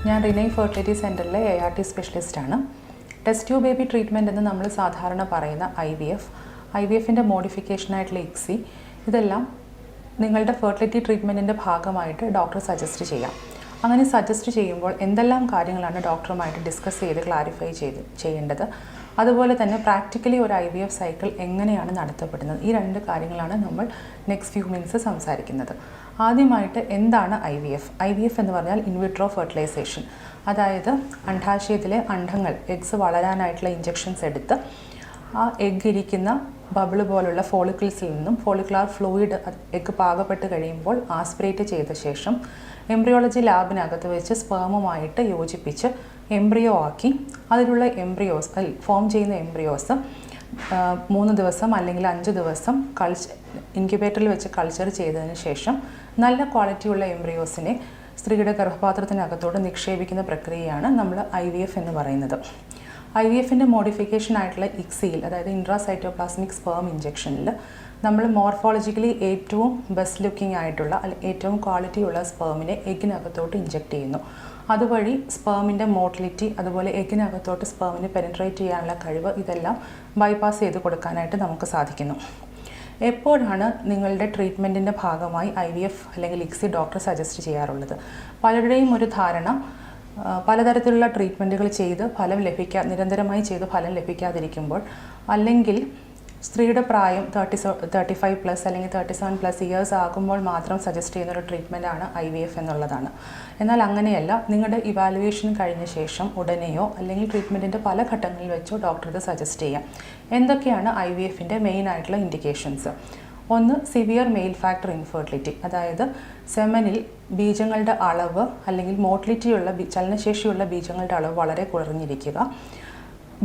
ഞാൻ റിനൈ ഫെർട്ടിലിറ്റി സെൻ്ററിലെ ART സ്പെഷ്യലിസ്റ്റാണ്. ടെസ്റ്റ് ട്യൂബ് ബേബി ട്രീറ്റ്മെൻറ്റ് എന്ന് നമ്മൾ സാധാരണ പറയുന്ന IVF-ൻ്റെ മോഡിഫിക്കേഷനായിട്ടുള്ള ICSI ഇതെല്ലാം നിങ്ങളുടെ ഫെർട്ടിലിറ്റി ട്രീറ്റ്മെൻറ്റിൻ്റെ ഭാഗമായിട്ട് ഡോക്ടർ സജസ്റ്റ് ചെയ്യാം. അങ്ങനെ സജസ്റ്റ് ചെയ്യുമ്പോൾ എന്തെല്ലാം കാര്യങ്ങളാണ് ഡോക്ടറുമായിട്ട് ഡിസ്കസ് ചെയ്ത് ക്ലാരിഫൈ ചെയ്യേണ്ടത്, അതുപോലെ തന്നെ പ്രാക്ടിക്കലി ഒരു IVF സൈക്കിൾ എങ്ങനെയാണ് നടത്തപ്പെടുന്നത്, ഈ രണ്ട് കാര്യങ്ങളാണ് നമ്മൾ നെക്സ്റ്റ് ഫ്യൂ മിനിറ്റ്സ് സംസാരിക്കുന്നത്. ആദ്യമായിട്ട് എന്താണ് IVF എന്ന് പറഞ്ഞാൽ ഇൻവിട്രോ ഫെർട്ടിലൈസേഷൻ. അതായത് അണ്ഡാശയത്തിലെ അണ്ഡങ്ങൾ എഗ്സ് വളരാനായിട്ടുള്ള ഇഞ്ചെക്ഷൻസ് എടുത്ത് ആ എഗ്ഗ് ഇരിക്കുന്ന ബബിള് പോലുള്ള ഫോളിക്കിൾസിൽ നിന്നും ഫോളിക്കുലാർ ഫ്ലൂയിഡ് എഗ്ഗ് പാകപ്പെട്ട് കഴിയുമ്പോൾ ആസ്പിറേറ്റ് ചെയ്ത ശേഷം എംബ്രിയോളജി ലാബിനകത്ത് വെച്ച് സ്പേമുമായിട്ട് യോജിപ്പിച്ച് എംബ്രിയോ ആക്കി അതിലുള്ള ഫോം ചെയ്യുന്ന എംബ്രിയോസ് 3 ദിവസം അല്ലെങ്കിൽ 5 ദിവസം ഇൻക്യുബേറ്ററിൽ വെച്ച് കൾച്ചർ ചെയ്തതിന് ശേഷം നല്ല ക്വാളിറ്റിയുള്ള എംബ്രിയോസിനെ സ്ത്രീയുടെ ഗർഭപാത്രത്തിനകത്തോട് നിക്ഷേപിക്കുന്ന പ്രക്രിയയാണ് നമ്മൾ IVF എന്ന് പറയുന്നത്. IVF-ൻ്റെ മോഡിഫിക്കേഷൻ ആയിട്ടുള്ള ICSI അതായത് ഇൻട്രാസൈറ്റോപ്ലാസ്മിക് സ്പേം ഇഞ്ചെക്ഷനിൽ നമ്മൾ മോർഫോളജിക്കലി ഏറ്റവും ബെസ്റ്റ് ലുക്കിംഗ് ആയിട്ടുള്ള ഏറ്റവും ക്വാളിറ്റിയുള്ള സ്പേമിനെ എഗ്ഗിനകത്തോട്ട് ഇഞ്ചെക്റ്റ് ചെയ്യുന്നു. അതുവഴി സ്പേമിൻ്റെ മോട്ടിലിറ്റി, അതുപോലെ എഗ്ഗിനകത്തോട്ട് സ്പേമിനെ പെനിട്രേറ്റ് ചെയ്യാനുള്ള കഴിവ്, ഇതെല്ലാം ബൈപ്പാസ് ചെയ്ത് കൊടുക്കാനായിട്ട് നമുക്ക് സാധിക്കുന്നു. എപ്പോഴാണ് നിങ്ങളുടെ ട്രീറ്റ്മെൻറ്റിൻ്റെ ഭാഗമായി IVF അല്ലെങ്കിൽ ICSI ഡോക്ടർ സജസ്റ്റ് ചെയ്യാറുള്ളത്? പലരുടെയും ഒരു ധാരണ പലതരത്തിലുള്ള ട്രീറ്റ്മെൻറ്റുകൾ ചെയ്ത് നിരന്തരമായി ചെയ്ത് ഫലം ലഭിക്കാതിരിക്കുമ്പോൾ, അല്ലെങ്കിൽ സ്ത്രീയുടെ പ്രായം 35+ അല്ലെങ്കിൽ 37+ ഇയേഴ്സ് ആകുമ്പോൾ മാത്രം സജസ്റ്റ് ചെയ്യുന്നൊരു ട്രീറ്റ്മെൻറ്റാണ് IVF എന്നുള്ളതാണ്. എന്നാൽ അങ്ങനെയല്ല. നിങ്ങളുടെ ഇവാലുവേഷൻ കഴിഞ്ഞ ശേഷം ഉടനെയോ അല്ലെങ്കിൽ ട്രീറ്റ്മെൻറ്റിൻ്റെ പല ഘട്ടങ്ങളിൽ വെച്ചോ ഡോക്ടർ ഇത് സജസ്റ്റ് ചെയ്യാം. എന്തൊക്കെയാണ് IVF-ൻ്റെ മെയിൻ ആയിട്ടുള്ള ഇൻഡിക്കേഷൻസ്? ഒന്ന്, സിവിയർ മെയിൽ ഫാക്ടർ ഇൻഫെർട്ടിലിറ്റി, അതായത് സെമനിൽ ബീജങ്ങളുടെ അളവ് അല്ലെങ്കിൽ മോട്ടിലിറ്റിയുള്ള ചലനശേഷിയുള്ള ബീജങ്ങളുടെ അളവ് വളരെ കുറഞ്ഞിരിക്കുക,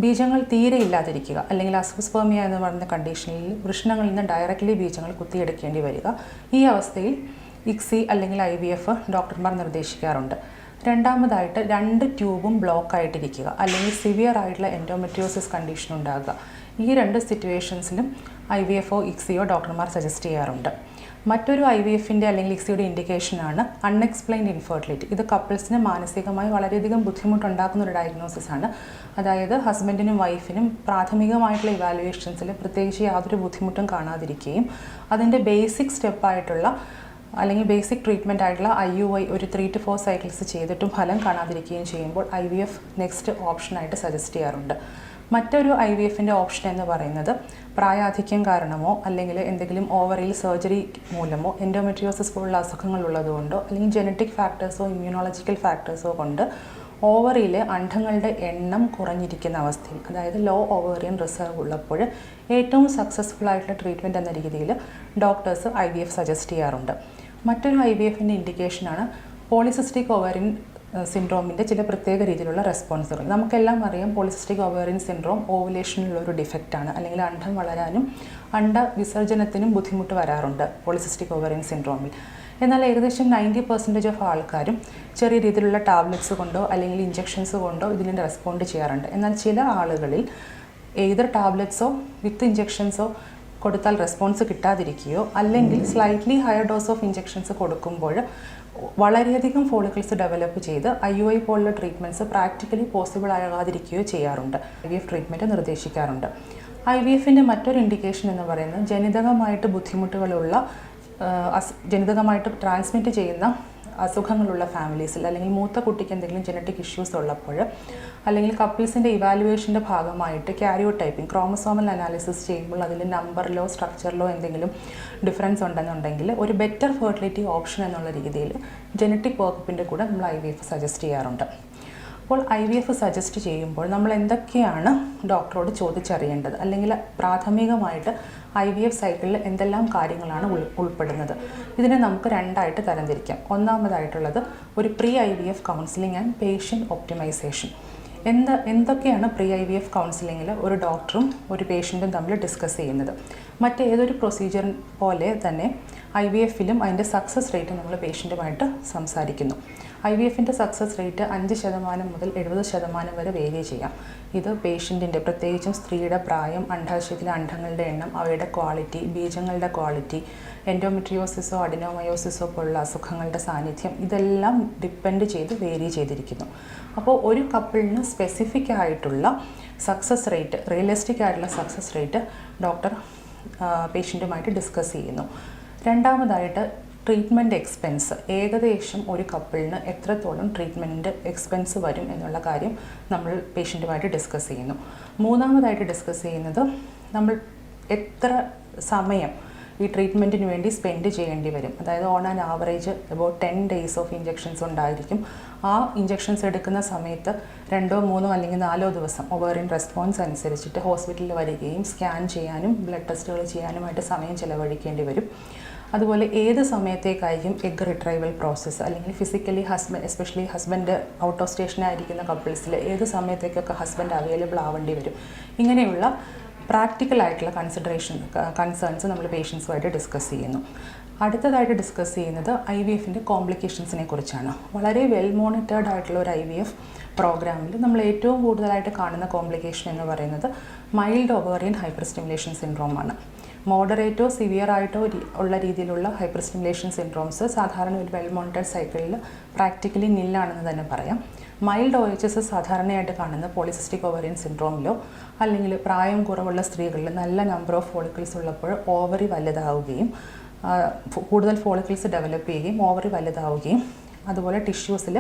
ബീജങ്ങൾ തീരെ ഇല്ലാതിരിക്കുക, അല്ലെങ്കിൽ അസോസ്പെർമിയ എന്ന് പറയുന്ന കണ്ടീഷനിൽ വൃഷണങ്ങളിൽ നിന്ന് ഡയറക്റ്റ്ലി ബീജങ്ങൾ കുത്തിയെടുക്കേണ്ടി വരിക. ഈ അവസ്ഥയിൽ ICSI അല്ലെങ്കിൽ IVF ഡോക്ടർമാർ നിർദ്ദേശിക്കാറുണ്ട്. രണ്ടാമതായിട്ട് 2 ട്യൂബും ബ്ലോക്ക് ആയിട്ടിരിക്കുക, അല്ലെങ്കിൽ സിവിയർ ആയിട്ടുള്ള എൻഡോമെട്രിയോസിസ് കണ്ടീഷൻ ഉണ്ടാകുക. ഈ 2 സിറ്റുവേഷൻസിലും IVF-ഓ ICSI-യോ ഡോക്ടർമാർ സജസ്റ്റ് ചെയ്യാറുണ്ട്. മറ്റൊരു IVF-ൻ്റെ അല്ലെങ്കിൽ ICSI-യുടെ ഇൻഡിക്കേഷനാണ് അൺഎക്സ്പ്ലെയിൻഡ് ഇൻഫെർട്ടിലിറ്റി. ഇത് കപ്പിൾസിന് മാനസികമായി വളരെയധികം ബുദ്ധിമുട്ടുണ്ടാക്കുന്ന ഒരു ഡയഗ്നോസിസാണ്. അതായത് ഹസ്ബൻഡിനും വൈഫിനും പ്രാഥമികമായിട്ടുള്ള ഇവാലുവേഷൻസിൽ പ്രത്യേകിച്ച് യാതൊരു ബുദ്ധിമുട്ടും കാണാതിരിക്കുകയും അതിൻ്റെ ബേസിക് സ്റ്റെപ്പായിട്ടുള്ള അല്ലെങ്കിൽ ബേസിക് ട്രീറ്റ്മെൻ്റ് ആയിട്ടുള്ള IUI ഒരു 3 to 4 സൈക്കിൾസ് ചെയ്തിട്ടും ഫലം കാണാതിരിക്കുകയും ചെയ്യുമ്പോൾ IVF നെക്സ്റ്റ് ഓപ്ഷനായിട്ട് സജസ്റ്റ് ചെയ്യാറുണ്ട്. മറ്റൊരു IVF-ൻ്റെ ഓപ്ഷൻ എന്ന് പറയുന്നത് പ്രായാധിക്യം കാരണമോ അല്ലെങ്കിൽ എന്തെങ്കിലും ഓവറിൽ സർജറി മൂലമോ എൻഡോമെട്രിയോസിസ് പോലുള്ള അസുഖങ്ങളുള്ളതുകൊണ്ടോ അല്ലെങ്കിൽ ജനറ്റിക് ഫാക്ടേഴ്സോ ഇമ്മ്യൂണോളജിക്കൽ ഫാക്ടേഴ്സോ കൊണ്ട് ഓവറിയിലെ അണ്ഡങ്ങളുടെ എണ്ണം കുറഞ്ഞിരിക്കുന്ന അവസ്ഥയിൽ, അതായത് ലോ ഓവേറിയൻ റിസർവ് ഉള്ളപ്പോൾ ഏറ്റവും സക്സസ്ഫുൾ ആയിട്ടുള്ള ട്രീറ്റ്മെൻറ്റ് എന്ന രീതിയിൽ ഡോക്ടേഴ്സ് IVF സജസ്റ്റ് ചെയ്യാറുണ്ട്. മറ്റൊരു IVF-ൻ്റെ ഇൻഡിക്കേഷനാണ് പോളിസിസ്റ്റിക് ഓവേറിയൻ സിൻഡ്രോമിൻ്റെ ചില പ്രത്യേക രീതിയിലുള്ള റെസ്പോൺസുകൾ. നമുക്കെല്ലാം അറിയാം, പോളിസിസ്റ്റിക് ഓവേറിയൻ സിൻഡ്രോം ഓവുലേഷനിലുള്ള ഒരു ഡിഫക്റ്റാണ്, അല്ലെങ്കിൽ അണ്ഡം വളരാനും വിസർജനത്തിനും ബുദ്ധിമുട്ട് വരാറുണ്ട് പോളിസിസ്റ്റിക് ഓവേറിയൻ സിൻഡ്രോമിൽ. എന്നാൽ ഏകദേശം 90% ഓഫ് ആൾക്കാരും ചെറിയ രീതിയിലുള്ള ടാബ്ലറ്റ്സ് കൊണ്ടോ അല്ലെങ്കിൽ ഇഞ്ചെക്ഷൻസ് കൊണ്ടോ ഇതിന് റെസ്പോണ്ട് ചെയ്യാറുണ്ട്. എന്നാൽ ചില ആളുകളിൽ ഏതർ ടാബ്ലറ്റ്സോ വിത്ത് ഇഞ്ചെക്ഷൻസോ കൊടുത്താൽ റെസ്പോൺസ് കിട്ടാതിരിക്കുകയോ അല്ലെങ്കിൽ slightly higher dose of injections കൊടുക്കുമ്പോൾ വളരെയധികം ഫോളിക്കിൾസ് ഡെവലപ്പ് ചെയ്ത് IUI പോലുള്ള ട്രീറ്റ്മെൻറ്റ്സ് പ്രാക്ടിക്കലി പോസിബിൾ ആകാതിരിക്കുകയോ ചെയ്യാറുണ്ട്. IVF treatment നിർദ്ദേശിക്കാറുണ്ട്. IVF-ൻ്റെ മറ്റൊരു ഇൻഡിക്കേഷൻ എന്ന് പറയുന്നത് ജനിതകമായിട്ട് ബുദ്ധിമുട്ടുകളുള്ള ജനിതകമായിട്ട് ട്രാൻസ്മിറ്റ് ചെയ്യുന്ന അസുഖങ്ങളുള്ള ഫാമിലീസിൽ, അല്ലെങ്കിൽ മൂത്ത കുട്ടിക്ക് എന്തെങ്കിലും ജനറ്റിക് ഇഷ്യൂസ് ഉള്ളപ്പോൾ, അല്ലെങ്കിൽ കപ്പിൾസിൻ്റെ ഇവാലുവേഷൻ്റെ ഭാഗമായിട്ട് കാരിയോടൈപ്പിംഗ് ക്രോമസോമൽ അനാലിസിസ് ചെയ്യുമ്പോൾ അതിൽ നമ്പറിലോ സ്ട്രക്ചറിലോ എന്തെങ്കിലും ഡിഫറൻസ് ഉണ്ടെന്നുണ്ടെങ്കിൽ ഒരു ബെറ്റർ ഫെർട്ടിലിറ്റി ഓപ്ഷൻ എന്നുള്ള രീതിയിൽ ജനറ്റിക് വർക്കപ്പിൻ്റെ കൂടെ നമ്മൾ IVF സജസ്റ്റ് ചെയ്യാറുണ്ട്. അപ്പോൾ IVF സജസ്റ്റ് ചെയ്യുമ്പോൾ നമ്മൾ എന്തൊക്കെയാണ് ഡോക്ടറോട് ചോദിച്ചറിയേണ്ടത്, അല്ലെങ്കിൽ പ്രാഥമികമായിട്ട് IVF സൈക്കിളിൽ എന്തെല്ലാം കാര്യങ്ങളാണ് ഉൾപ്പെടുന്നത്? ഇതിനെ നമുക്ക് 2 ആയിട്ട് തരംതിരിക്കാം. ഒന്നാമതായിട്ടുള്ളത് ഒരു pre IVF counselling and patient optimisation. എന്തൊക്കെയാണ് പ്രീ IVF കൗൺസിലിങ്ങിൽ ഒരു ഡോക്ടറും ഒരു പേഷ്യൻറ്റും തമ്മിൽ ഡിസ്കസ് ചെയ്യുന്നത്? മറ്റേതൊരു പ്രൊസീജിയർ പോലെ തന്നെ IVF-ലും അതിൻ്റെ സക്സസ് റേറ്റ് നമ്മൾ പേഷ്യൻറ്റുമായിട്ട് സംസാരിക്കുന്നു. IVFിൻ്റെ സക്സസ് റേറ്റ് 5% മുതൽ 70% വരെ വേരി ചെയ്യാം. ഇത് പേഷ്യൻറ്റിൻ്റെ, പ്രത്യേകിച്ചും സ്ത്രീയുടെ പ്രായം, അണ്ഡാശയത്തിലെ അണ്ഡങ്ങളുടെ എണ്ണം, അവയുടെ ക്വാളിറ്റി, ബീജങ്ങളുടെ ക്വാളിറ്റി, എൻഡോമെട്രിയോസിസോ അഡിനോമയോസിസോ പോലുള്ള അസുഖങ്ങളുടെ സാന്നിധ്യം, ഇതെല്ലാം ഡിപ്പെൻഡ് ചെയ്ത് വേരി ചെയ്തിരിക്കുന്നു. അപ്പോൾ ഒരു കപ്പിളിന് സ്പെസിഫിക് ആയിട്ടുള്ള സക്സസ് റേറ്റ്, റിയലിസ്റ്റിക് ആയിട്ടുള്ള സക്സസ് റേറ്റ് ഡോക്ടർ പേഷ്യൻറ്റുമായിട്ട് ഡിസ്കസ് ചെയ്യുന്നു. രണ്ടാമതായിട്ട് ട്രീറ്റ്മെൻറ്റ് എക്സ്പെൻസ്, ഏകദേശം ഒരു കപ്പിളിന് എത്രത്തോളം ട്രീറ്റ്മെൻറ്റ് എക്സ്പെൻസ് വരും എന്നുള്ള കാര്യം നമ്മൾ പേഷ്യൻറ്റുമായിട്ട് ഡിസ്കസ് ചെയ്യുന്നു. മൂന്നാമതായിട്ട് ഡിസ്കസ് ചെയ്യുന്നത് നമ്മൾ എത്ര സമയം ഈ ട്രീറ്റ്മെൻറ്റിന് വേണ്ടി സ്പെൻഡ് ചെയ്യേണ്ടി വരും. അതായത് on an average about 10 days of injections ഉണ്ടായിരിക്കും. ആ ഇഞ്ചെക്ഷൻസ് എടുക്കുന്ന സമയത്ത് 2 3 അല്ലെങ്കിൽ 4 ദിവസം ഒവേറിയൻ റെസ്പോൺസ് അനുസരിച്ചിട്ട് ഹോസ്പിറ്റലിൽ വരികയും സ്കാൻ ചെയ്യാനും ബ്ലഡ് ടെസ്റ്റുകൾ ചെയ്യാനുമായിട്ട് സമയം ചിലവഴിക്കേണ്ടി വരും. അതുപോലെ ഏത് സമയത്തേക്കായിരിക്കും എഗ് റിട്രൈവൽ പ്രോസസ്സ്, അല്ലെങ്കിൽ physically especially husband out of സ്റ്റേഷനായിരിക്കുന്ന കപ്പിൾസിൽ ഏത് സമയത്തേക്കൊക്കെ ഹസ്ബൻഡ് അവൈലബിൾ ആവേണ്ടി വരും. ഇങ്ങനെയുള്ള പ്രാക്ടിക്കലായിട്ടുള്ള കൺസേൺസ് നമ്മൾ പേഷ്യൻസുമായിട്ട് ഡിസ്കസ് ചെയ്യുന്നു. അടുത്തതായിട്ട് ഡിസ്കസ് ചെയ്യുന്നത് IVFിൻ്റെ കോംപ്ലിക്കേഷൻസിനെ കുറിച്ചാണ്. വളരെ വെൽ മോണിറ്റേർഡ് ആയിട്ടുള്ള ഒരു IVF പ്രോഗ്രാമിൽ നമ്മൾ ഏറ്റവും കൂടുതലായിട്ട് കാണുന്ന കോംപ്ലിക്കേഷൻ എന്ന് പറയുന്നത് മൈൽഡ് ഒവേറിയൻ ഹൈപ്പർ സ്റ്റിമുലേഷൻ സിൻഡ്രോമാണ്. മോഡറേറ്റോ സിവിയർ ആയിട്ടോ ഉള്ള രീതിയിലുള്ള ഹൈപ്പർ സ്റ്റിമുലേഷൻ സിൻഡ്രോംസ് സാധാരണ ഒരു വെൽ മോണിറ്റേർഡ് സൈക്കിളിൽ പ്രാക്ടിക്കലി നില്ലാണെന്ന് തന്നെ പറയാം. മൈൽഡ് OHS സാധാരണയായിട്ട് കാണുന്ന പോളിസിസ്റ്റിക് ഓവറിയൻ സിൻഡ്രോമിലോ അല്ലെങ്കിൽ പ്രായം കുറവുള്ള സ്ത്രീകളിൽ നല്ല നമ്പർ ഓഫ് ഫോളിക്കിൾസ് ഉള്ളപ്പോൾ ഓവറി വലുതാവുകയും കൂടുതൽ ഫോളിക്കിൾസ് ഡെവലപ്പ് ചെയ്യുകയും ഓവറി വലുതാവുകയും അതുപോലെ ടിഷ്യൂസിൽ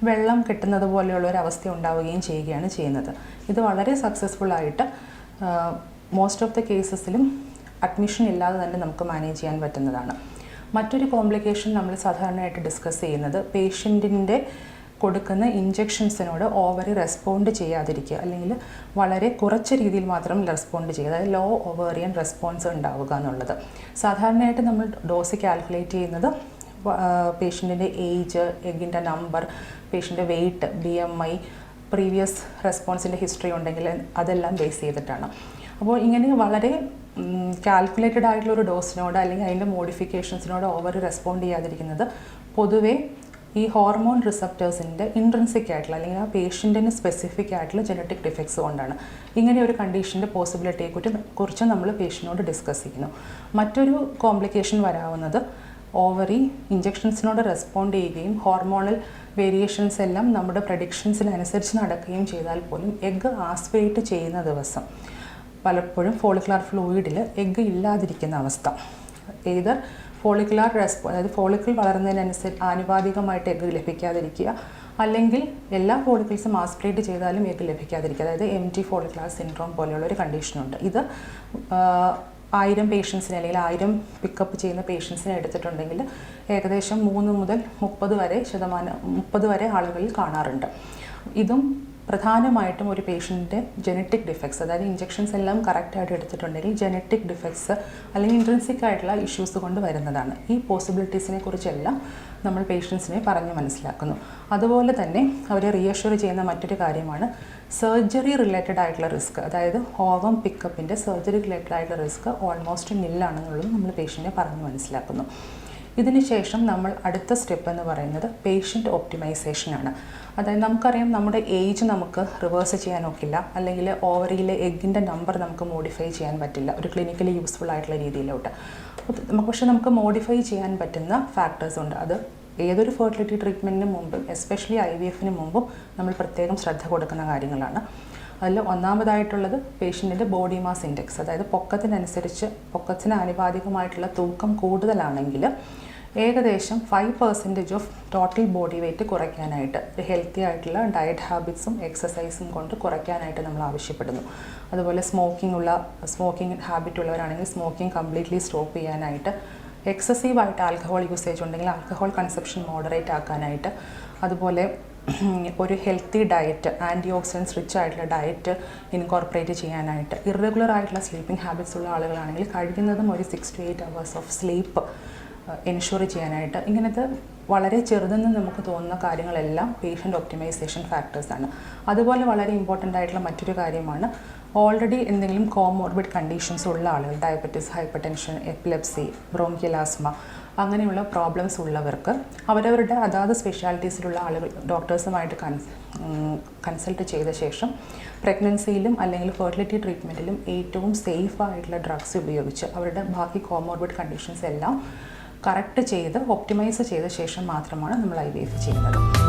വെള്ളം കെട്ടുന്നത് പോലെയുള്ള ഒരു അവസ്ഥ ഉണ്ടാവുകയും ചെയ്യുകയാണ് ചെയ്യുന്നത്. ഇത് വളരെ സക്സസ്ഫുള്ളായിട്ട് മോസ്റ്റ് ഓഫ് ദ കേസസിലും അഡ്മിഷൻ ഇല്ലാതെ തന്നെ നമുക്ക് മാനേജ് ചെയ്യാൻ പറ്റുന്നതാണ്. മറ്റൊരു കോംപ്ലിക്കേഷൻ നമ്മൾ സാധാരണയായിട്ട് ഡിസ്കസ് ചെയ്യുന്നത് പേഷ്യൻറ്റിൻ്റെ കൊടുക്കുന്ന ഇഞ്ചെക്ഷൻസിനോട് ഓവറി റെസ്പോണ്ട് ചെയ്യാതിരിക്കുക, അല്ലെങ്കിൽ വളരെ കുറച്ച് രീതിയിൽ മാത്രം റെസ്പോണ്ട് ചെയ്യുക, അതായത് ലോ ഒവേറിയൻ റെസ്പോൺസ് ഉണ്ടാവുക എന്നുള്ളത്. സാധാരണയായിട്ട് നമ്മൾ ഡോസ് കാൽക്കുലേറ്റ് ചെയ്യുന്നത് പേഷ്യൻറ്റിൻ്റെ ഏജ്, എഗിൻ്റെ നമ്പർ, പേഷ്യൻ്റെ വെയ്റ്റ്, BMI, പ്രീവിയസ് റെസ്പോൺസിൻ്റെ ഹിസ്റ്ററി ഉണ്ടെങ്കിൽ അതെല്ലാം ബേസ് ചെയ്തിട്ടാണ്. അപ്പോൾ ഇങ്ങനെ വളരെ കാൽക്കുലേറ്റഡ് ആയിട്ടുള്ള ഒരു ഡോസിനോട് അല്ലെങ്കിൽ അതിൻ്റെ മോഡിഫിക്കേഷൻസിനോട് ഓവർ റെസ്പോണ്ട് ചെയ്യാതിരിക്കുന്നത് പൊതുവേ ഈ ഹോർമോൺ റിസപ്റ്റേഴ്സിൻ്റെ ഇൻട്രിൻസിക് ആയിട്ടുള്ള അല്ലെങ്കിൽ ആ പേഷ്യൻറ്റിന് സ്പെസിഫിക് ആയിട്ടുള്ള ജനറ്റിക് ഡിഫക്ട്സ് കൊണ്ടാണ്. ഇങ്ങനെ ഒരു കണ്ടീഷൻ്റെ പോസിബിലിറ്റിയെ കുറിച്ച് നമ്മൾ പേഷ്യൻറ്റിനോട് ഡിസ്കസ് ചെയ്യുന്നു. മറ്റൊരു കോംപ്ലിക്കേഷൻ വരാവുന്നത് ഓവറി ഇഞ്ചെക്ഷൻസിനോട് റെസ്പോണ്ട് ചെയ്യുകയും ഹോർമോണൽ വേരിയേഷൻസ് എല്ലാം നമ്മുടെ പ്രഡിക്ഷൻസിനനുസരിച്ച് നടക്കുകയും ചെയ്താൽ പോലും എഗ്ഗ് ആസ്പിറേറ്റ് ചെയ്യുന്ന ദിവസം പലപ്പോഴും ഫോളിക്കുലാർ ഫ്ലൂയിഡിൽ എഗ്ഗ് ഇല്ലാതിരിക്കുന്ന അവസ്ഥ, ഏതർ ഫോളിക്കുലാർ അതായത് ഫോളിക്കിൾ വളരുന്നതിനനുസരിച്ച് ആനുപാതികമായിട്ട് എഗ്ഗ് ലഭിക്കാതിരിക്കുക, അല്ലെങ്കിൽ എല്ലാ ഫോളിക്കിൾസും ആസ്പിറേറ്റ് ചെയ്താലും എഗ്ഗ് ലഭിക്കാതിരിക്കുക, അതായത് empty follicular syndrome പോലെയുള്ള ഒരു കണ്ടീഷനുണ്ട്. ഇത് 1000 പേഷ്യൻസിനെ അല്ലെങ്കിൽ 1000 പിക്കപ്പ് ചെയ്യുന്ന പേഷ്യൻസിനെ എടുത്തിട്ടുണ്ടെങ്കിൽ ഏകദേശം 3 മുതൽ 30 വരെ ആളുകളിൽ കാണാറുണ്ട്. ഇതും പ്രധാനമായിട്ടും ഒരു പേഷ്യൻറ്റിൻ്റെ ജനറ്റിക് ഡിഫക്ട്സ്, അതായത് ഇഞ്ചെക്ഷൻസ് എല്ലാം കറക്റ്റായിട്ട് എടുത്തിട്ടുണ്ടെങ്കിൽ ജനറ്റിക് ഡിഫക്ട്സ് അല്ലെങ്കിൽ ഇൻട്രിൻസിക് ആയിട്ടുള്ള ഇഷ്യൂസ് കൊണ്ട് വരുന്നതാണ്. ഈ പോസിബിലിറ്റീസിനെ കുറിച്ചെല്ലാം നമ്മൾ പേഷ്യൻസിനെ പറഞ്ഞ് മനസ്സിലാക്കുന്നു. അതുപോലെ തന്നെ അവരെ റിയഷ്യൂർ ചെയ്യുന്ന മറ്റൊരു കാര്യമാണ് സർജറി റിലേറ്റഡ് ആയിട്ടുള്ള റിസ്ക്, അതായത് ഓവം പിക്കപ്പിൻ്റെ സർജറി റിലേറ്റഡ് ആയിട്ടുള്ള റിസ്ക് ഓൾമോസ്റ്റ് നില്ലാണെന്നുള്ളത് നമ്മൾ പേഷ്യൻറ്റിനെ പറഞ്ഞ് മനസ്സിലാക്കുന്നു. ഇതിനുശേഷം നമ്മൾ അടുത്ത സ്റ്റെപ്പ് എന്ന് പറയുന്നത് പേഷ്യൻ്റ് ഒപ്റ്റിമൈസേഷനാണ്. അതായത് നമുക്കറിയാം നമ്മുടെ ഏജ് നമുക്ക് റിവേഴ്സ് ചെയ്യാൻ ഒക്കില്ല, അല്ലെങ്കിൽ ഓവറിയിലെ എഗ്ഗിൻ്റെ നമ്പർ നമുക്ക് മോഡിഫൈ ചെയ്യാൻ പറ്റില്ല ഒരു ക്ലിനിക്കലി യൂസ്ഫുൾ ആയിട്ടുള്ള രീതിയിലോട്ട്. പക്ഷേ നമുക്ക് മോഡിഫൈ ചെയ്യാൻ പറ്റുന്ന ഫാക്ടേഴ്സ് ഉണ്ട്. അത് ഏതൊരു ഫെർട്ടിലിറ്റി ട്രീറ്റ്മെൻറ്റിന് മുമ്പും എസ്പെഷ്യലി IVFന് മുമ്പും നമ്മൾ പ്രത്യേകം ശ്രദ്ധ കൊടുക്കുന്ന കാര്യങ്ങളാണ്. അതിൽ ഒന്നാമതായിട്ടുള്ളത് പേഷ്യൻറ്റിൻ്റെ ബോഡി മാസ് ഇൻഡെക്സ്, അതായത് പൊക്കത്തിന് ആനുപാതികമായിട്ടുള്ള തൂക്കം കൂടുതലാണെങ്കിൽ ഏകദേശം 5% ഓഫ് ടോട്ടൽ ബോഡി വെയ്റ്റ് കുറയ്ക്കാനായിട്ട് ഹെൽത്തി ആയിട്ടുള്ള ഡയറ്റ് ഹാബിറ്റ്സും എക്സസൈസും കൊണ്ട് കുറയ്ക്കാനായിട്ട് നമ്മൾ ആവശ്യപ്പെടുന്നു. അതുപോലെ സ്മോക്കിംഗ് ഹാബിറ്റ് ഉള്ളവരാണെങ്കിൽ സ്മോക്കിംഗ് കംപ്ലീറ്റ്ലി സ്റ്റോപ്പ് ചെയ്യാനായിട്ട്, എക്സസീവായിട്ട് ആൽക്കഹോൾ യൂസേജ് ഉണ്ടെങ്കിൽ ആൽക്കഹോൾ കൺസപ്ഷൻ മോഡറേറ്റ് ആക്കാനായിട്ട്, അതുപോലെ ഒരു healthy diet, antioxidants rich ആയിട്ടുള്ള ഡയറ്റ് ഇൻകോർപ്പറേറ്റ് ചെയ്യാനായിട്ട്, ഇറഗുലർ ആയിട്ടുള്ള സ്ലീപ്പിംഗ് ഹാബിറ്റ്സ് ഉള്ള ആളുകളാണെങ്കിൽ കഴിയുന്നതും ഒരു 6 to 8 hours of sleep ensure ചെയ്യാനായിട്ട്, ഇങ്ങനത്തെ വളരെ ചെറുതെന്ന് നമുക്ക് തോന്നുന്ന കാര്യങ്ങളെല്ലാം പേഷ്യൻ്റ് ഒപ്റ്റിമൈസേഷൻ ഫാക്ടേഴ്സാണ്. അതുപോലെ വളരെ ഇമ്പോർട്ടൻ്റ് ആയിട്ടുള്ള മറ്റൊരു കാര്യമാണ് ഓൾറെഡി എന്തെങ്കിലും കോമോർബിഡ് കണ്ടീഷൻസ് ഉള്ള ആളുകൾ, diabetes, hyper tension, epilepsy, bronchial asthma, അങ്ങനെയുള്ള പ്രോബ്ലംസ് ഉള്ളവർക്ക് അവരവരുടെ അതാത് സ്പെഷ്യാലിറ്റീസിലുള്ള ആളുകൾ ഡോക്ടേഴ്സുമായിട്ട് കൺസൾട്ട് ചെയ്ത ശേഷം പ്രഗ്നൻസിയിലും അല്ലെങ്കിൽ ഫെർട്ടിലിറ്റി ട്രീറ്റ്മെൻറ്റിലും ഏറ്റവും സേഫ് ആയിട്ടുള്ള ഡ്രഗ്സ് ഉപയോഗിച്ച് അവരുടെ ബാക്കി കോമോർബിഡ് കണ്ടീഷൻസ് എല്ലാം കറക്റ്റ് ചെയ്ത് ഒപ്റ്റിമൈസ് ചെയ്ത ശേഷം മാത്രമാണ് നമ്മൾ IVF ചെയ്യുന്നത്.